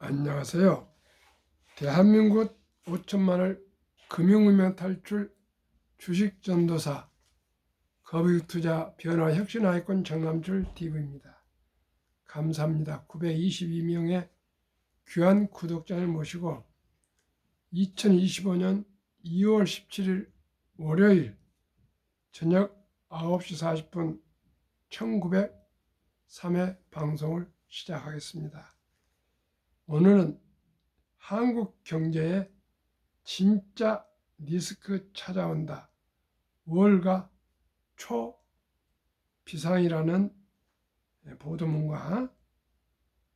안녕하세요. 대한민국 5천만을 금융위험 탈출 주식전도사 거액투자 변화 혁신아이콘 정남출 TV입니다. 감사합니다. 922명의 귀한 구독자를 모시고 2025년 2월 17일 월요일 저녁 9시 40분 1903회 방송을 시작하겠습니다. 오늘은 한국 경제에 진짜 리스크 찾아온다. 월가 초비상이라는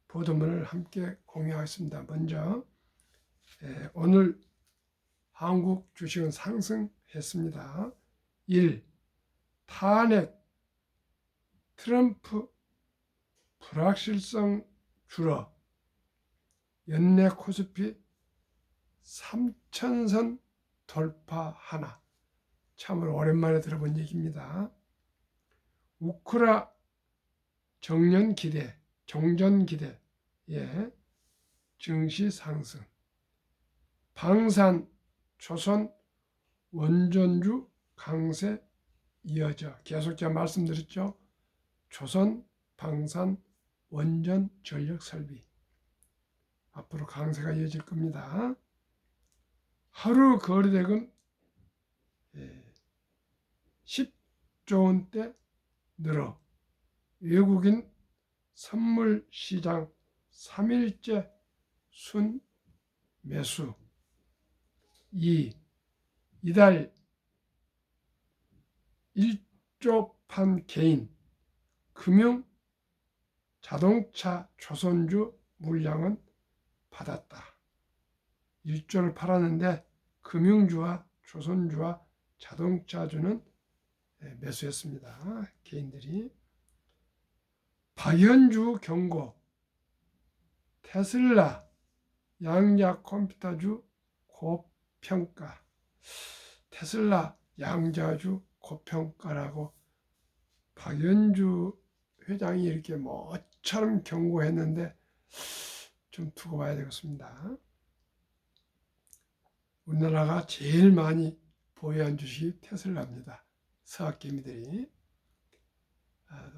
보도문을 함께 공유하겠습니다. 먼저 오늘 한국 주식은 상승했습니다. 1. 탄핵 트럼프 불확실성 줄어 연내 코스피 3,000선 돌파하나. 참으로 오랜만에 들어본 얘기입니다. 우크라 정전 기대 증시 상승. 방산 조선 원전주 강세 이어져. 계속 제가 말씀드렸죠. 조선 방산 원전 전력 설비 앞으로 강세가 이어질 겁니다. 하루 거래대금 10조 원대 늘어 외국인 선물 시장 3일째 순 매수. 2. 이달 1조 판 개인 금융 자동차 조선주 물량은 받았다. 1조를 팔았는데 금융주와 조선주와 자동차주는 매수했습니다. 개인들이. 박연주 경고. 테슬라 양자 컴퓨터주 고평가. 테슬라 양자주 고평가라고 박연주 회장이 이렇게 뭐처럼 경고했는데 좀 두고 봐야 되겠습니다. 우리나라가 제일 많이 보유한 주식이 테슬라입니다. 서학개미들이.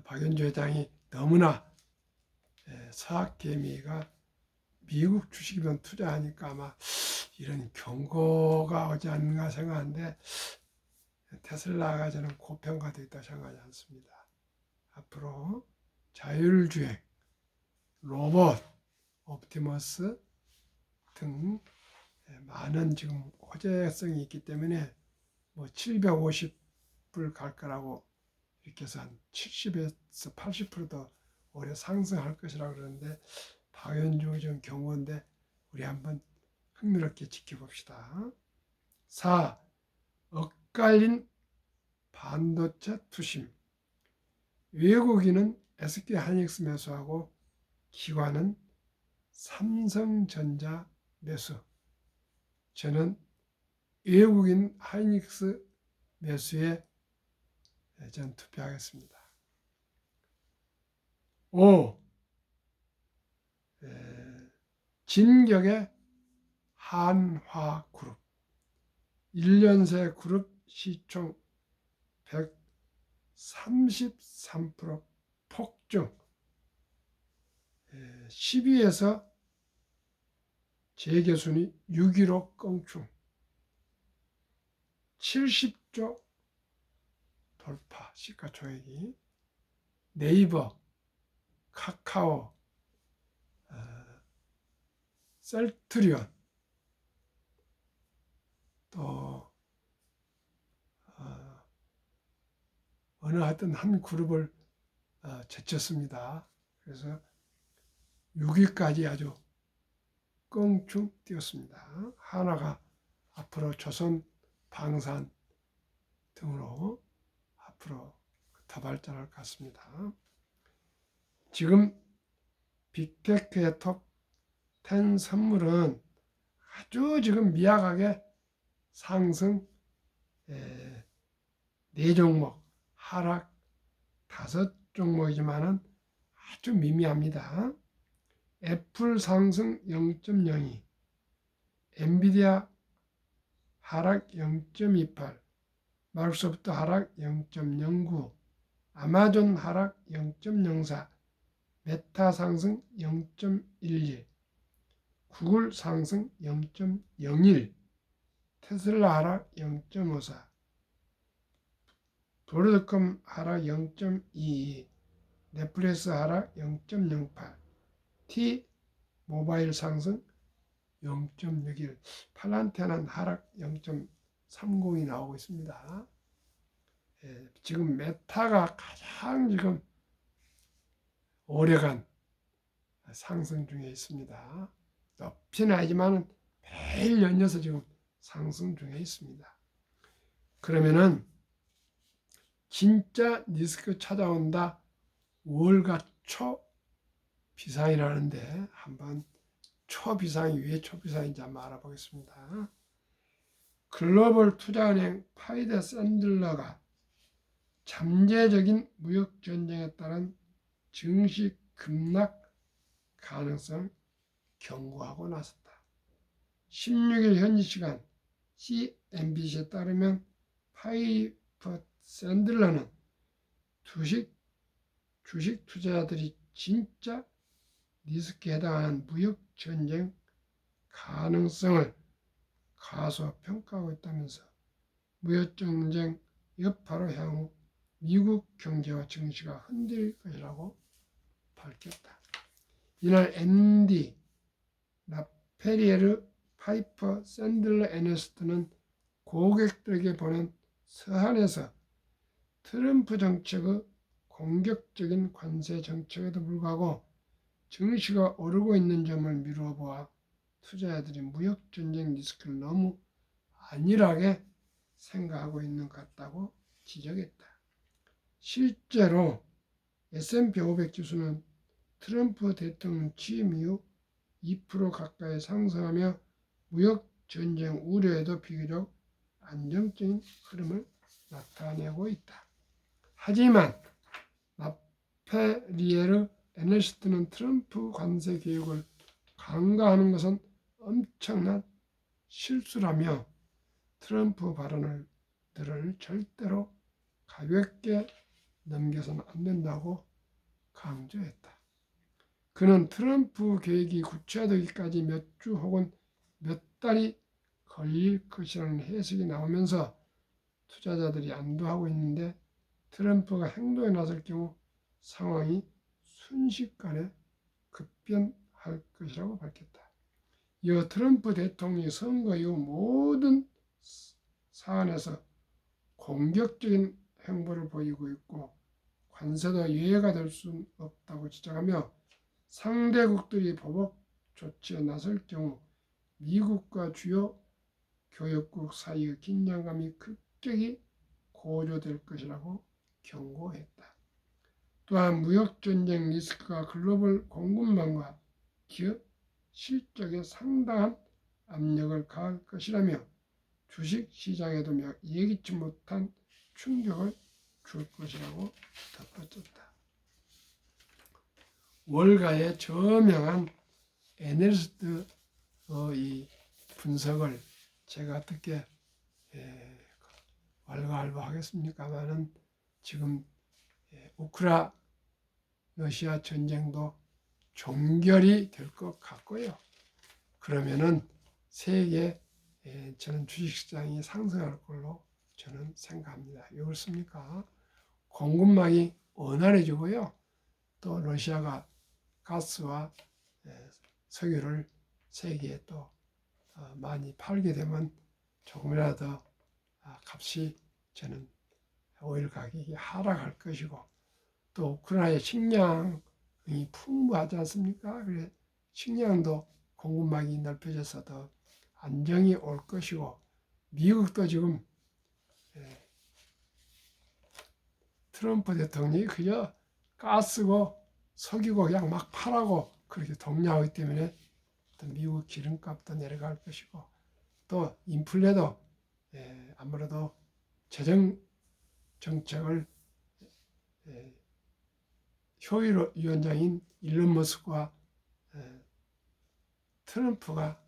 박연주 회장이 너무나 서학개미가 미국 주식이면 투자하니까 아마 이런 경고가 오지 않는가 생각하는데 테슬라가 저는 고평가되어 있다고 생각하지 않습니다. 앞으로 자율주행, 로봇, 옵티머스 등 많은 지금 호재성이 있기 때문에 750불 갈 거라고 이렇게 해서 한 70에서 80% 올해 상승할 것이라고 그러는데 박연주 좀 경고인데 우리 한번 흥미롭게 지켜봅시다. 4. 엇갈린 반도체 투심. 외국인은 SK하이닉스 매수하고 기관은 삼성전자 매수. 저는 외국인 하이닉스 매수에 전 투표하겠습니다. 5. 진격의 한화그룹. 1년 새 그룹 시총 133% 폭증. 10위에서 재계순위 6위로 껑충. 70조 돌파 시가총액이. 네이버, 카카오, 셀트리온 또 어느 하여튼 한 그룹을 제쳤습니다. 그래서 6위까지 아주 껑충 뛰었습니다. 하나가 앞으로 조선 방산 등으로 앞으로 더 발전할 것 같습니다. 지금 빅테크의 톱10 선물은 아주 지금 미약하게 상승 4종목, 하락 5종목이지만은 아주 미미합니다. 애플 상승 0.02, 엔비디아 하락 0.28, 마이크로소프트 하락 0.09, 아마존 하락 0.04, 메타 상승 0.11, 구글 상승 0.01, 테슬라 하락 0.54, 브로드컴 하락 0.22, 넷플릭스 하락 0.08, T 모바일 상승 0.61, 팔란테는 하락 0.30이 나오고 있습니다. 지금 메타가 가장 지금 오래간 상승 중에 있습니다. 높이는 아니지만 매일 연이어서 지금 상승 중에 있습니다. 그러면은 진짜 리스크 찾아온다 월가 초비상이라는데 한번 초비상이 왜 초비상인지 한번 알아보겠습니다. 글로벌 투자은행 파이드 샌들러가 잠재적인 무역 전쟁에 따른 증시 급락 가능성을 경고하고 나섰다. 16일 현지 시간 CNBC에 따르면 파이퍼 샌들러는 주식 투자자들이 진짜 리스크에 해당하는 무역 전쟁 가능성을 가소평가하고 있다면서 무역 전쟁 여파로 향후 미국 경제와 증시가 흔들릴 것이라고 밝혔다. 이날 앤디 라페리에르 파이퍼 샌들러 애널리스트는 고객들에게 보낸 서한에서 트럼프 정책의 공격적인 관세 정책에도 불구하고 증시가 오르고 있는 점을 미루어 보아 투자자들이 무역 전쟁 리스크를 너무 안일하게 생각하고 있는 것 같다고 지적했다. 실제로 S&P 500 지수는 트럼프 대통령 취임 이후 2% 가까이 상승하며 무역 전쟁 우려에도 비교적 안정적인 흐름을 나타내고 있다. 하지만 라페리에르 애널리스트는 트럼프 관세 개혁을 강화하는 것은 엄청난 실수라며 트럼프 발언들을 절대로 가볍게 넘겨서는 안 된다고 강조했다. 그는 트럼프 계획이 구체화되기까지 몇 주 혹은 몇 달이 걸릴 것이라는 해석이 나오면서 투자자들이 안도하고 있는데 트럼프가 행동에 나설 경우 상황이 순식간에 급변할 것이라고 밝혔다. 이어 트럼프 대통령이 선거 이후 모든 사안에서 공격적인 행보를 보이고 있고 관세도 예외가 될 수 없다고 지적하며 상대국들이 보복 조치에 나설 경우 미국과 주요 교역국 사이의 긴장감이 급격히 고조될 것이라고 경고했다. 또한 무역전쟁 리스크가 글로벌 공급망과 기업 실적에 상당한 압력을 가할 것이라며 주식시장에도 예기치 못한 충격을 줄 것이라고 덧붙였다. 월가의 저명한 애널리스트의 이 분석을 제가 어떻게 왈가왈부하겠습니까마는 지금 우크라 러시아 전쟁도 종결이 될 것 같고요. 그러면은 세계 저는 주식시장이 상승할 걸로 저는 생각합니다. 왜 그렇습니까? 공급망이 원활해지고요. 또 러시아가 가스와 석유를 세계에 또 많이 팔게 되면 조금이라도 값이 저는 오일 가격이 하락할 것이고 또 우크라이나의 식량이 풍부하지 않습니까? 그래 식량도 공급망이 넓혀져서 더 안정이 올 것이고 미국도 지금 트럼프 대통령이 그저 가스고 석유고 그냥 막 팔라고 그렇게 독려하기 때문에 미국 기름값도 내려갈 것이고 또 인플레도 아무래도 재정 정책을 효율위원장인 일론 머스크와 트럼프가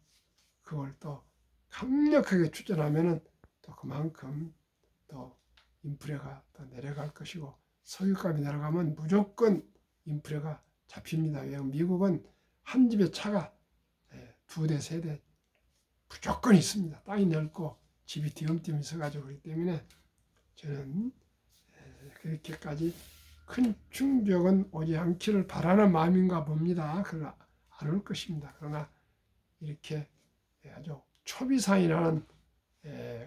그걸 또 강력하게 추진하면은 또 그만큼 또 인플레가 더 내려갈 것이고, 석유값이 내려가면 무조건 인플레가 잡힙니다. 미국은 한 집에 차가 2대, 3대 무조건 있습니다. 땅이 넓고 집이 띄엄띄엄 있어가지고. 그렇기 때문에 저는 그렇게까지 큰 충격은 오지 않기를 바라는 마음인가 봅니다. 그러나 안 올 것입니다. 그러나 이렇게 아주 초비상이라는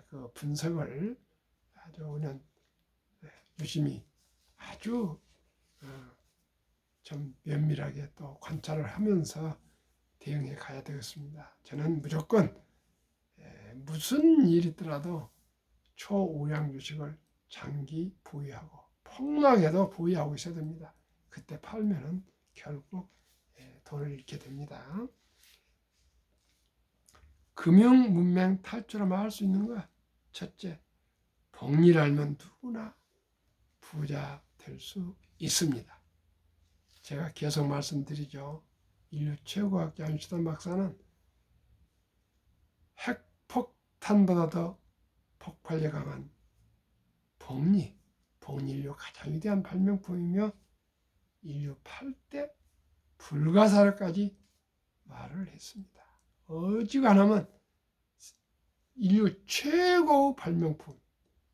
그 분석을 아주 그냥 유심히 아주 좀 면밀하게 또 관찰을 하면서 대응해 가야 되겠습니다. 저는 무조건 무슨 일이 있더라도 초우량 주식을 장기 보유하고 폭락해도 보유하고 있어야 됩니다. 그때 팔면은 결국 돈을 잃게 됩니다. 금융 문맹 탈출하면 할 수 있는 거야. 첫째, 복리를 알면 누구나 부자 될 수 있습니다. 제가 계속 말씀드리죠. 인류 최고학자 아인슈타인 박사는 핵폭탄보다 더 폭발력 강한 복리인류 가장 위대한 발명품이며 인류 8대 불가사를까지 말을 했습니다. 어지간하면 인류 최고의 발명품,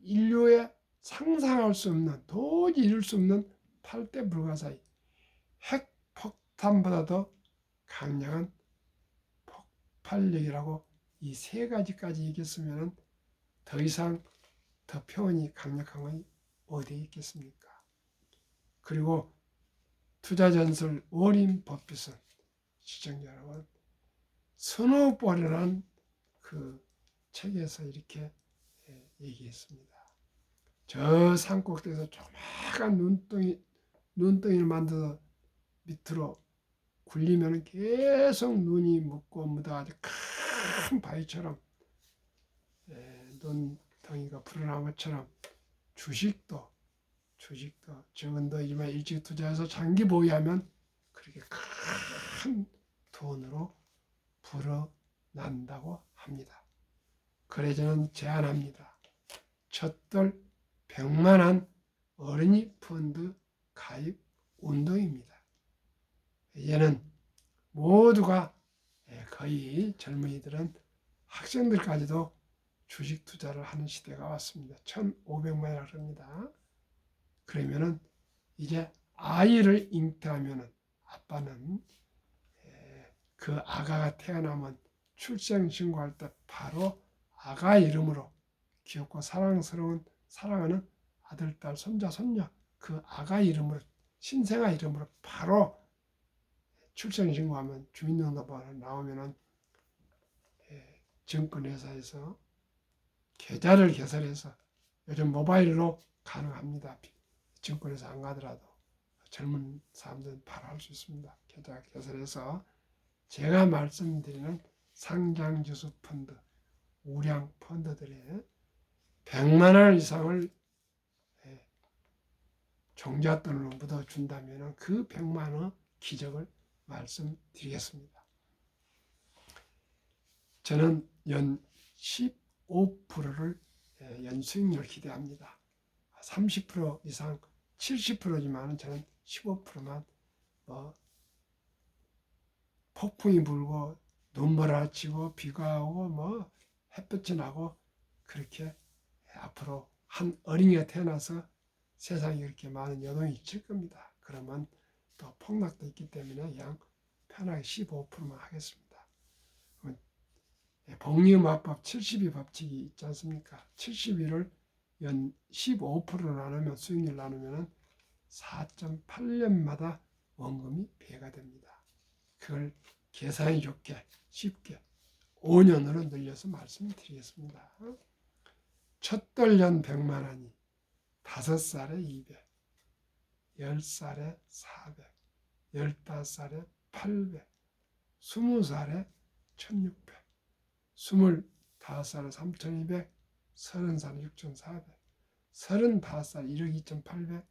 인류의 상상할 수 없는, 도저히 이룰 수 없는 8대 불가사의 핵폭탄보다 더 강력한 폭발력이라고 이 3가지까지 얘기했으면 더 이상 더 표현이 강력한 건 어디에 있겠습니까? 그리고 투자전술 워린 버핏은 시청자 여러분, 스노우볼이라는 그 책에서 이렇게 얘기했습니다. 저 산꼭대기에서 조그마한 눈덩이를 만들어서 밑으로 굴리면 계속 눈이 묻고 묻어가지고 큰 바위처럼 눈덩이가 불어나는 것처럼 주식도 적은 돈이지만 일찍 투자해서 장기 보유하면 그렇게 큰 돈으로 불어난다고 합니다. 그래 저는 제안합니다. 첫돌 100만원 어린이 펀드 가입 운동입니다. 이제는 모두가 거의 젊은이들은 학생들까지도 주식 투자를 하는 시대가 왔습니다. 1,500만 원을 합니다. 그러면은 이제 아이를 잉태하면은 아빠는 그 아가가 태어나면 출생 신고할 때 바로 아가 이름으로 귀엽고 사랑하는 아들, 딸, 손자, 손녀 그 아가 이름으로 신생아 이름으로 바로 출생 신고하면 주민등록번호 나오면은 증권회사에서 계좌를 개설해서 요즘 모바일로 가능합니다. 증권회사 안 가더라도 젊은 사람들은 바로 할 수 있습니다. 계좌 개설해서 제가 말씀드리는 상장지수 펀드, 우량 펀드들에 100만 원 이상을 종잣돈으로 묻어준다면 그 100만 원 기적을 말씀드리겠습니다. 저는 연 15%를 연수익률 기대합니다. 30% 이상 70%지만 저는 15%만 폭풍이 불고 눈보라 치고 비가 오고 햇볕이 나고 그렇게 앞으로 한 어린이가 태어나서 세상에 이렇게 많은 여동이 있을 겁니다. 그러면 또 폭락도 있기 때문에 그냥 편하게 15%만 하겠습니다. 복리음합법 72 법칙이 있지 않습니까? 72를 연 15%로 나누면 수익률 나누면 4.8년마다 원금이 배가 됩니다. 그걸 계산이 좋게 쉽게 5년으로 늘려서 말씀드리겠습니다. 첫돌연 100만 원이 5살에 200, 10살에 400, 15살에 800, 20살에 1600, 25살에 3200, 30살에 6400, 35살 1억 2800,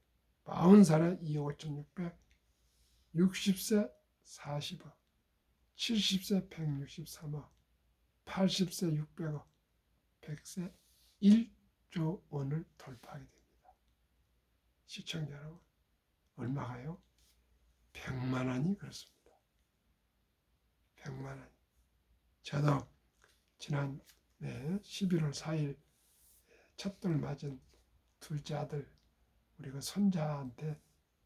40살에 2억 5600, 60세 40억, 70세 163억, 80세 600억, 100세 1조 원을 돌파하게 됩니다. 시청자 여러분, 얼마가요? 100만 원이 그렇습니다. 100만 원. 저도 지난 11월 4일 첫돌 맞은 둘째 아들 우리 그 손자한테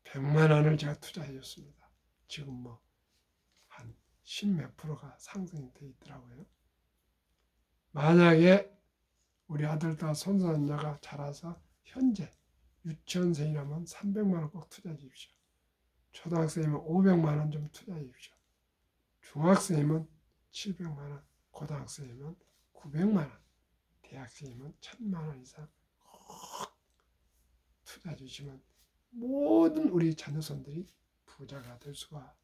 100만 원을 제가 투자해 줬습니다. 지금 뭐 한 10몇 프로가 상승이 돼 있더라고요. 만약에 우리 아들과 손자가 자라서 현재 유치원생이라면 300만 원 꼭 투자해 주십시오. 초등학생이면 500만 원 좀 투자해 주십시오. 중학생이면 700만 원, 고등학생이면 900만 원, 대학생이면 1000만 원 이상 꼭 투자해 주시면 모든 우리 자녀손들이 부자가 될 수가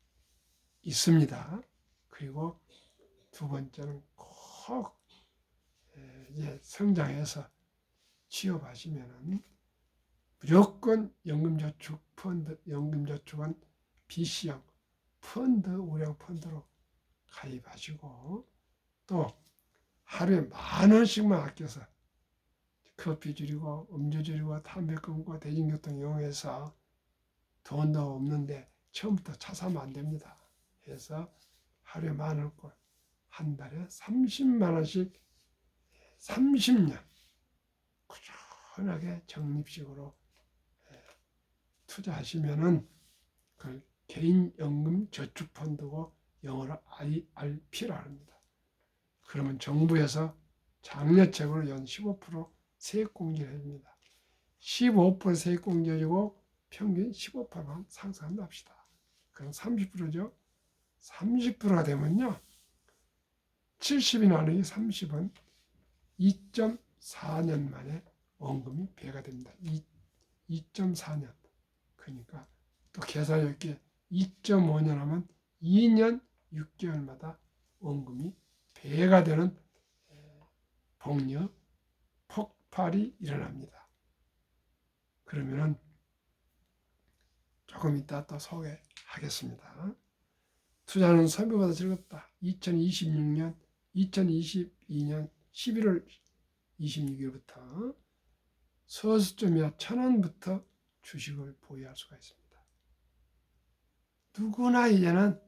있습니다. 그리고 두 번째는 꼭 이제 성장해서 취업하시면은 무조건 연금저축펀드, 연금저축은 BC형 펀드, 우량 펀드로 가입하시고 또 하루에 10,000원씩만 아껴서 커피 줄이고 음주 줄이고 담배 끊고 대중교통 이용해서 돈도 없는데 처음부터 차 사면 안 됩니다. 해서 하루에 10,000원 꼴 한 달에 30만 원씩 30년 꾸준하게 적립식으로 투자하시면은 그 개인연금 저축펀드고 영어로 IRP라 합니다. 그러면 정부에서 장려책으로 연 15% 세액공제를 해줍니다. 15% 세액공제 해주고 평균 15%만 상승한다 합시다. 그럼 30%죠. 30%가 되면요. 70이 나누기 30은 2.4년 만에 원금이 배가 됩니다. 2.4년. 그러니까 또 계산이 이렇게 2.5년 하면 2년 6개월마다 원금이 배가 되는 복리 폭발이 일어납니다. 그러면은 조금 이따 또 소개하겠습니다. 투자는 소비보다 즐겁다. 2022년 11월 26일부터 서수점이야 1,000원부터 주식을 보유할 수가 있습니다. 누구나 이제는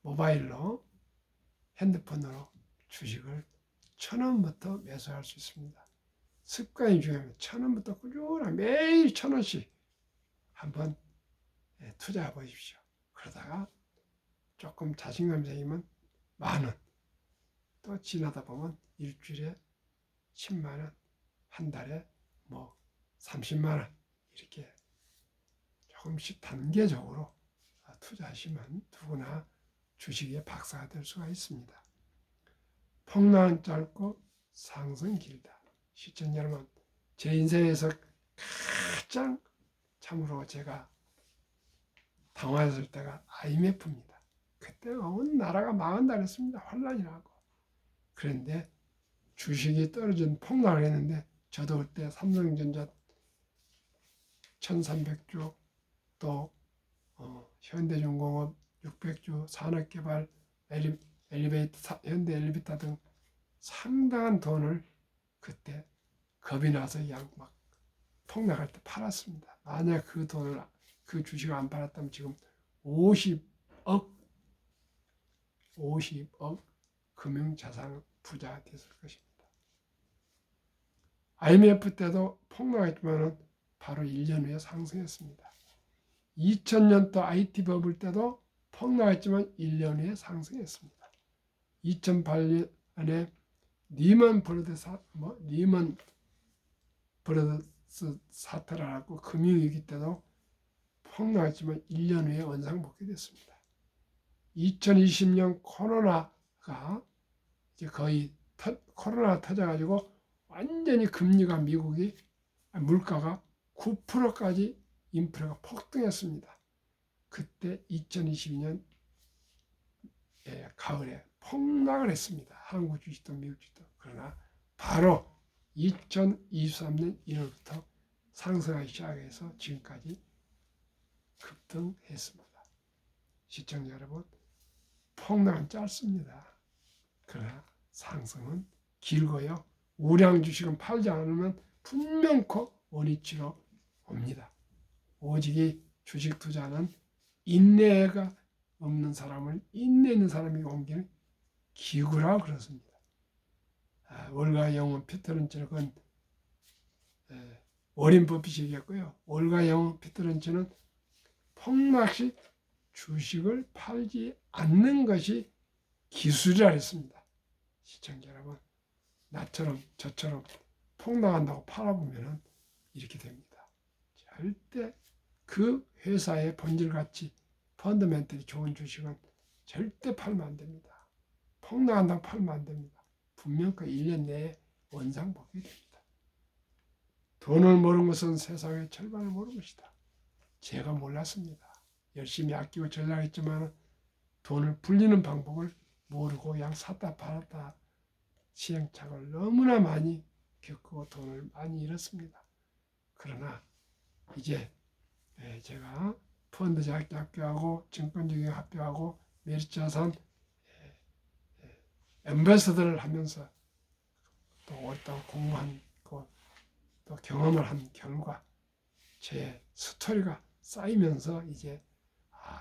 모바일로 핸드폰으로 주식을 1,000원부터 매수할 수 있습니다. 습관이 중요합니다. 1,000원부터 꾸준히 매일 1,000원씩 한번 투자해 보십시오. 그러다가 조금 자신감 생기면 10,000원, 또 지나다 보면 일주일에 10만 원, 한 달에 뭐 30만 원 이렇게 조금씩 단계적으로 투자하시면 누구나 주식의 박사가 될 수가 있습니다. 폭락은 짧고 상승 길다. 시청자 여러분, 제 인생에서 가장 참으로 제가 당황했을 때가 IMF입니다. 그때 온 나라가 망한다 그랬습니다. 혼란이 나고. 그런데 주식이 떨어진 폭락을 했는데 저도 그때 삼성전자 1,300조 또 현대중공업 600조 산업개발 엘리베이터 현대 엘리베이터 등 상당한 돈을 그때 겁이 나서 그냥 막 폭락할 때 팔았습니다. 만약 그 돈을 그 주식을 안 팔았다면 지금 50억 금융자산 부자가 됐을 것입니다. IMF 때도 폭락했지만 바로 1년 후에 상승했습니다. 2000년도 IT 버블 때도 폭락했지만 1년 후에 상승했습니다. 2008년에 리먼 브러더스 사태라고 금융위기 때도 폭락했지만 1년 후에 원상복귀됐습니다. 2020년 코로나가 이제 거의 코로나가 터져가지고 완전히 금리가 미국이 물가가 9%까지 인플레가 폭등했습니다. 그때 2022년 가을에 폭락을 했습니다. 한국 주식도 미국 주식도. 그러나 바로 2023년 1월부터 상승하기 시작해서 지금까지 급등했습니다. 시청자 여러분, 폭락은 짧습니다. 그러나 상승은 길고요. 우량 주식은 팔지 않으면 분명코 원위치로 옵니다. 오직 이 주식 투자는 인내가 없는 사람을 인내 있는 사람이 옮기는 기구라고 그렇습니다. 월가 영혼 피터런치는 워렌 버핏이겠고요. 월가 영혼 피터런치는 폭락시 주식을 팔지 않는 것이 기술이라 했습니다. 시청자 여러분, 나처럼 저처럼 폭락한다고 팔아보면 이렇게 됩니다. 절대 그 회사의 본질가치, 펀더멘털이 좋은 주식은 절대 팔면 안 됩니다. 폭락한다고 팔면 안 됩니다. 분명 그 1년 내에 원상 복귀 됩니다. 돈을 모르는 것은 세상의 절반을 모르는 것이다. 제가 몰랐습니다. 열심히 아끼고 전략했지만 돈을 불리는 방법을 모르고 그냥 샀다 팔았다 시행착오를 너무나 많이 겪고 돈을 많이 잃었습니다. 그러나 이제 제가 펀드 자격증 합격하고 증권적인 합격하고 메리츠자산 엠베서더를 하면서 또 오랫동안 공부한 또 경험을 한 결과 제 스토리가 쌓이면서 이제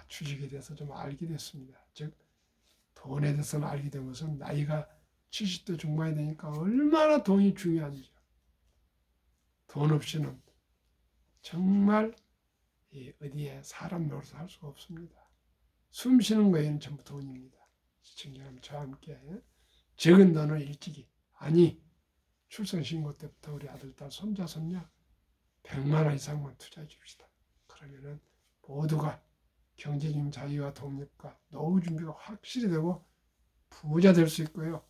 주식에 대해서 좀 알게 됐습니다. 즉 돈에 대해서는 알게 된 것은 나이가 70대 중반이 되니까 얼마나 돈이 중요한지요. 돈 없이는 정말 어디에 사람 노릇을 할 수가 없습니다. 숨 쉬는 거에는 전부 돈입니다. 시청자 여러분, 저와 함께 적은 돈을 일찍이, 아니 출생신고 때부터 우리 아들, 딸, 손자, 손녀 100만 원 이상만 투자해 줍시다. 그러면은 모두가 경제적인 자유와 독립과 노후 준비가 확실히 되고 부자 될 수 있고요.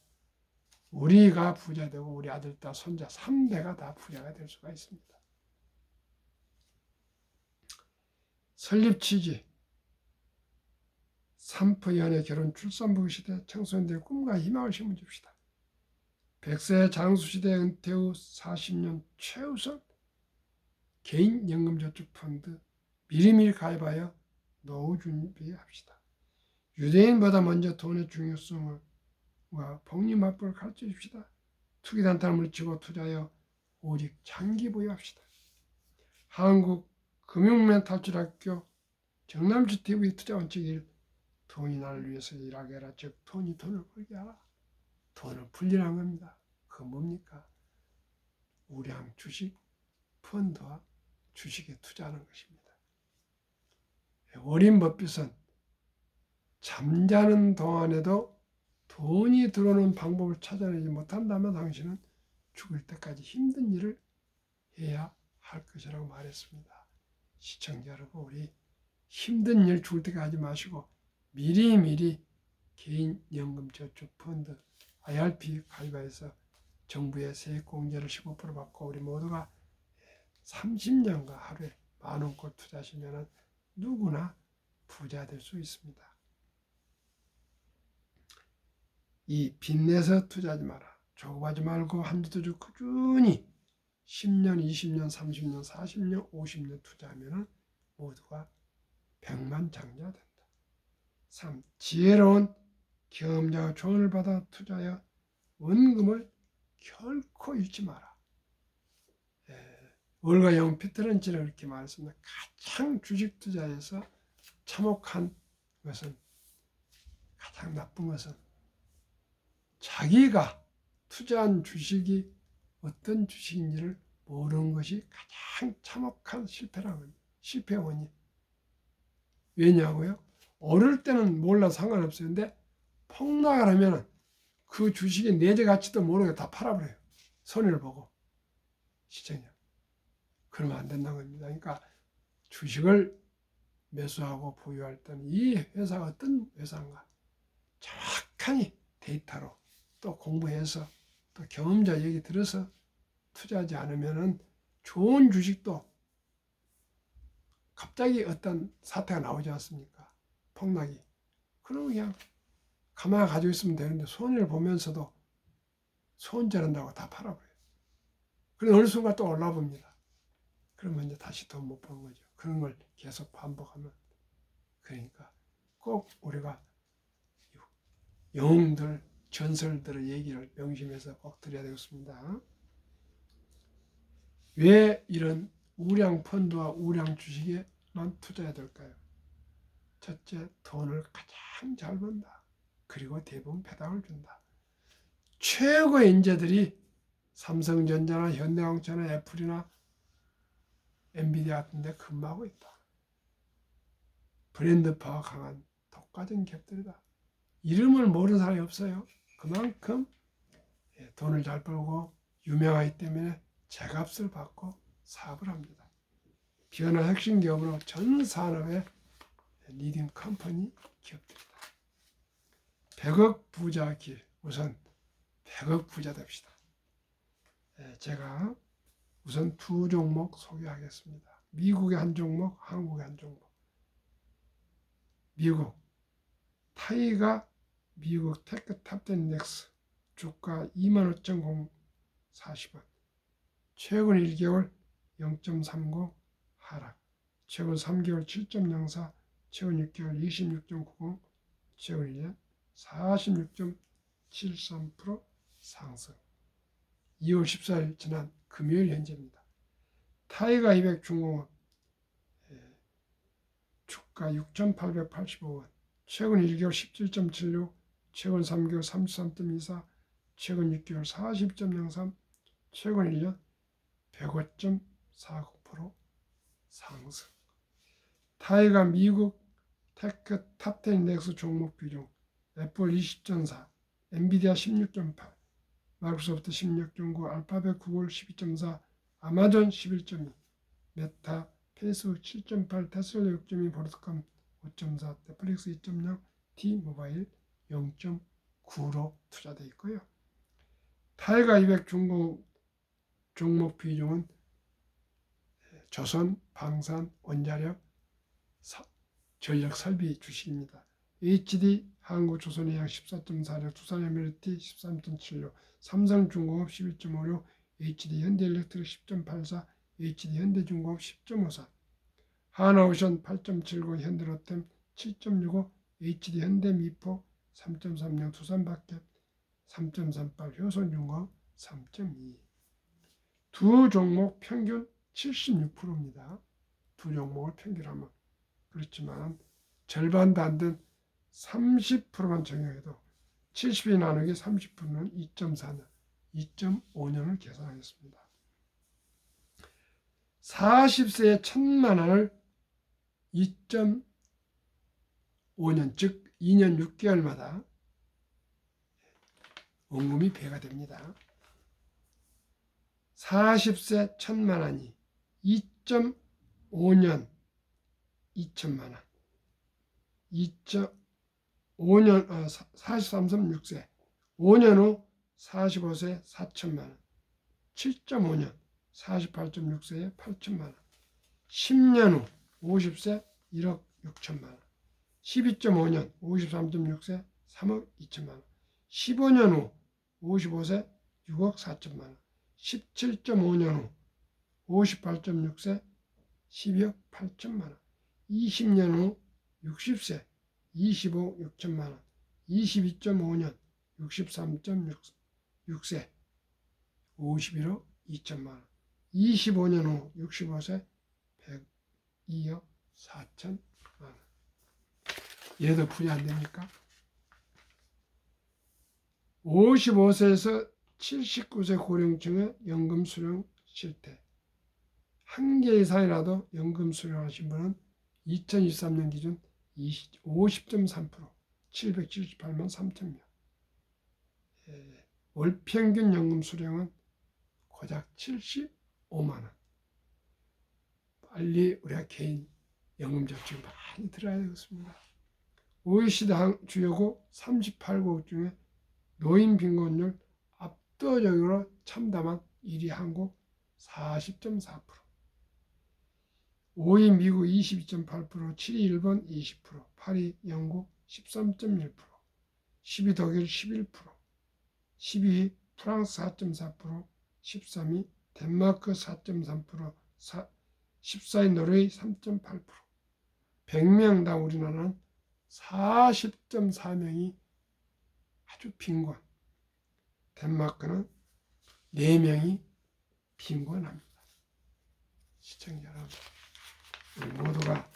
우리가 부자 되고 우리 아들, 딸, 손자 3대가 다 부자가 될 수가 있습니다. 설립 취지, 산프 연애 결혼 출산부 시대 청소년들의 꿈과 희망을 심어 줍시다. 100세 장수시대 은퇴 후 40년 최우선 개인연금저축펀드 미리미리 가입하여 노후 준비합시다. 유대인보다 먼저 돈의 중요성과 복리맞불을 가르쳐 줍시다. 투기단타를 물리치고 투자하여 오직 장기 보유합시다. 한국금융멘탈출학교 정남주TV 투자원칙 1 돈이 나를 위해서 일하게 하라. 즉 돈이 돈을 벌게 하라. 돈을 불리라는 겁니다. 그건 뭡니까? 우량 주식 펀드와 주식에 투자하는 것입니다. 워렌 버핏은 잠자는 동안에도 돈이 들어오는 방법을 찾아내지 못한다면 당신은 죽을 때까지 힘든 일을 해야 할 것이라고 말했습니다. 시청자 여러분, 우리 힘든 일 죽을 때까지 하지 마시고 미리미리 개인연금저축펀드 IRP 가입해서 정부의 세액공제를 15% 받고 우리 모두가 30년간 하루에 10,000원꼴 투자하시면 누구나 부자 될 수 있습니다. 이 빚내서 투자하지 마라. 조급하지 말고 한두 주 꾸준히 10년, 20년, 30년, 40년, 50년 투자하면 모두가 백만장자가 된다. 3. 지혜로운 경험자와 조언을 받아 투자하여 원금을 결코 잃지 마라. 월가 영혼 피터런치는 이렇게 말했습니다. 가장 주식 투자에서 참혹한 것은, 가장 나쁜 것은 자기가 투자한 주식이 어떤 주식인지를 모르는 것이 가장 참혹한 실패라는 겁니다. 실패의 원인. 왜냐고요? 어릴 때는 몰라 상관없어요. 근데 폭락을 하면 그 주식의 내재 가치도 모르게 다 팔아버려요. 손해를 보고. 시청자. 그러면 안 된다는 겁니다. 그러니까 주식을 매수하고 보유할 때는 이 회사가 어떤 회사인가 정확하니 데이터로 또 공부해서 또 경험자 얘기 들어서 투자하지 않으면 좋은 주식도 갑자기 어떤 사태가 나오지 않습니까? 폭락이. 그러면 그냥 가만히 가지고 있으면 되는데 손해를 보면서도 손절한다고 다 팔아버려요. 그래서 어느 순간 또 올라봅니다. 그러면 이제 다시 돈 못 버는 거죠. 그런 걸 계속 반복하면. 그러니까 꼭 우리가 영웅들, 전설들의 얘기를 명심해서 꼭 드려야 되겠습니다. 왜 이런 우량 펀드와 우량 주식에만 투자해야 될까요? 첫째, 돈을 가장 잘 번다. 그리고 대부분 배당을 준다. 최고의 인재들이 삼성전자나 현대광천이나 애플이나 엔비디아 같은 데 근무하고 있다. 브랜드 파워 강한 독과점 기업들이다. 이름을 모르는 사람이 없어요. 그만큼 돈을 잘 벌고 유명하기 때문에 제값을 받고 사업을 합니다. 변화 혁신 기업으로 전 산업의 리딩 컴퍼니 기업들이다. 100억 부자 길, 우선 100억 부자 됩시다. 제가 우선 두 종목 소개하겠습니다. 미국의 한 종목, 한국의 한 종목. 미국 타이가 미국 테크 탑10 인덱스 주가 25,040원. 최근 1개월 0.30 하락. 최근 3개월 7.04, 최근 6개월 26.90, 최근 1년 46.73% 상승. 2월 14일 지난 금요일 현재입니다. 타이가 200 중공업 주가 6,885원. 최근 1개월 17.76, 최근 3개월 33.24, 최근 6개월 40.03, 최근 1년 105.49% 상승. 타이가 미국 테크 탑10 인덱스 종목 비중 애플 20.4, 엔비디아 16.8, 마이크로소프트 16.9, 알파벳 구글 12.4, 아마존 11.2, 메타, 페이스북 7.8, 테슬라 6.2, 보르트컴 5.4, 넷플릭스 2.0, T모바일 0.9로 투자되어 있고요. 타이가 200 종목 비중은 조선, 방산, 원자력, 전력 설비 주식입니다. HD 한국조선해양 14.46, 두산에너지 13.76, 삼성중공업 11.56, HD 현대일렉트릭 10.84, HD 현대중공업 10.54, 하나오션 8.70, 현대로템 7.65, HD 현대미포 3.36, 두산박켓 3.38, 효선중공업 3.2. 두 종목 평균 76%입니다. 두 종목을 평균하면. 그렇지만 절반도 안 된 30%만 적용해도 70이 나누기 30%는 2.4년, 2.5년을 계산하겠습니다. 40세에 1,000만 원을 2.5년, 즉 2년 6개월마다 원금이 배가 됩니다. 40세 1,000만 원이 2.5년 2천만 원, 2.5년 43세 6세, 5년 후 45세 4천만 원, 7.5년 48.6세에 8천만 원, 10년 후 50세 1억 6천만 원, 12.5년 53.6세 3억 2천만 원, 15년 후 55세 6억 4천만 원, 17.5년 후 58.6세 12억 8천만 원, 20년 후 60세 25억 6천만 원, 22.5년 63.6세 51억 2천만 원, 25년 후 65세 102억 4천만 원. 얘도 풀이 안 됩니까? 55세에서 79세 고령층의 연금 수령 실태. 한 개 이상이라도 연금 수령하신 분은 2023년 기준 50.3%, 778만 3천 명. 월 평균 연금 수령은 고작 75만 원. 빨리 우리가 개인 연금 저축 많이 들어야 되겠습니다. OECD 주요국 38개국 중에 노인 빈곤율 압도적으로 참담한 1위 한국 40.4%, 5위 미국 22.8%, 7위 일본 20%, 8위 영국 13.1%, 10위 독일 11%, 12위 프랑스 4.4%, 13위 덴마크 4.3%, 14위 노르웨이 3.8%. 100명당 우리나라는 40.4명이 아주 빈곤. 덴마크는 4명이 빈곤합니다. 시청자 여러분, 우리 모두가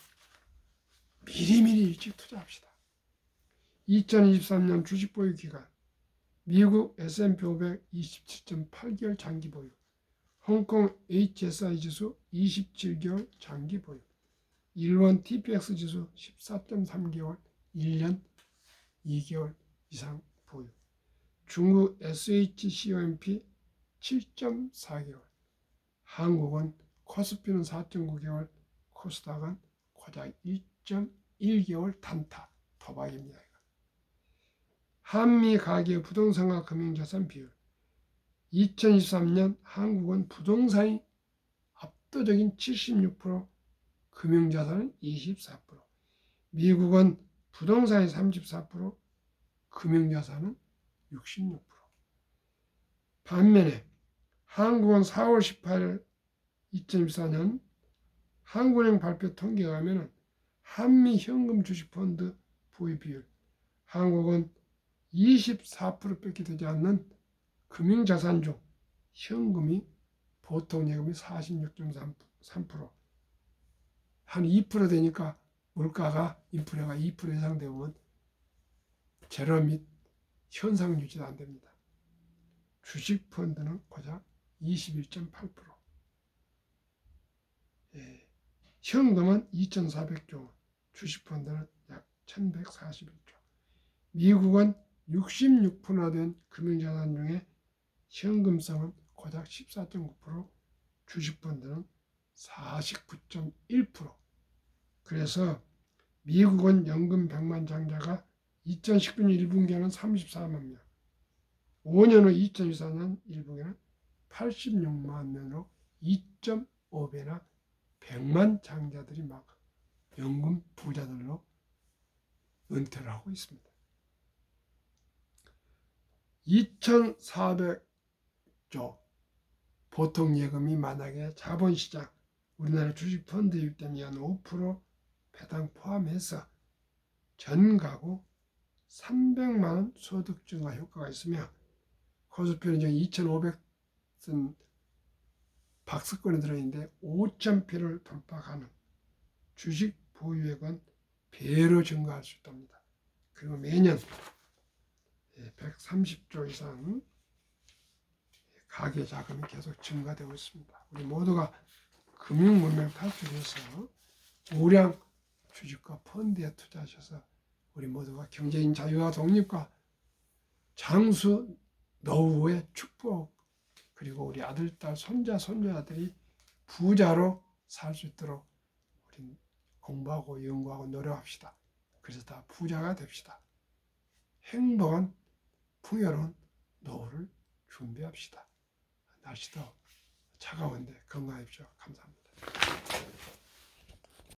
미리미리 일찍 투자합시다. 2023년 주식 보유 기간 미국 S&P 500 27.8개월 장기 보유, 홍콩 HSI 지수 27개월 장기 보유, 일본 TPX 지수 14.3개월 1년 2개월 이상 보유, 중국 SHCOMP 7.4개월, 한국은 코스피는 4.9개월, 코스닥은 고작 1.1개월 단타 도박입니다. 한미 가계 부동산과 금융자산 비율 2023년 한국은 부동산이 압도적인 76%, 금융자산은 24%, 미국은 부동산이 34%, 금융자산은 66%. 반면에 한국은 4월 18일 2024년 한국은행 발표 통계에 의하면 한미 현금 주식펀드 보유 비율, 한국은 24%밖에 되지 않는 금융자산 중 현금이 보통 예금이 46.3%, 한 2% 되니까 물가가 인플레가 2% 이상 되면 제로 및 현상 유지도 안 됩니다. 주식 펀드는 고작 21.8%. 현금은 2,400조 원, 주식 펀드는 약 1,141조. 미국은 66%나 된 금융자산 중에 현금성은 고작 14.9%, 주식 펀드는 49.1%. 그래서 미국은 연금 100만 장자가 2019년 1분기에는 34만 명, 5년 후 2024년 1분기에는 86만 명으로 2.5배나 100만 장자들이 막 연금 부자들로 은퇴를 하고 있습니다. 2,400조 보통 예금이 만약에 자본시장 우리나라 주식펀드 유입되면 약 5% 배당 포함해서 전 가구 300만 원 소득 증가 효과가 있으며 코스피는 지금 2,500선 박스권에 들어있는데 5,000표를 돌파하는 주식 보유액은 배로 증가할 수 있답니다. 그리고 매년 130조 이상 가계 자금이 계속 증가되고 있습니다. 우리 모두가 금융문명 탈출해서 우량 주식과 펀드에 투자하셔서 우리 모두가 경제인 자유와 독립과 장수 노후의 축복, 그리고 우리 아들, 딸, 손자, 손녀들이 부자로 살 수 있도록 우리 공부하고 연구하고 노력합시다. 그래서 다 부자가 됩시다. 행복한 풍요로운 노후를 준비합시다. 날씨도 차가운데 건강하십시오. 감사합니다.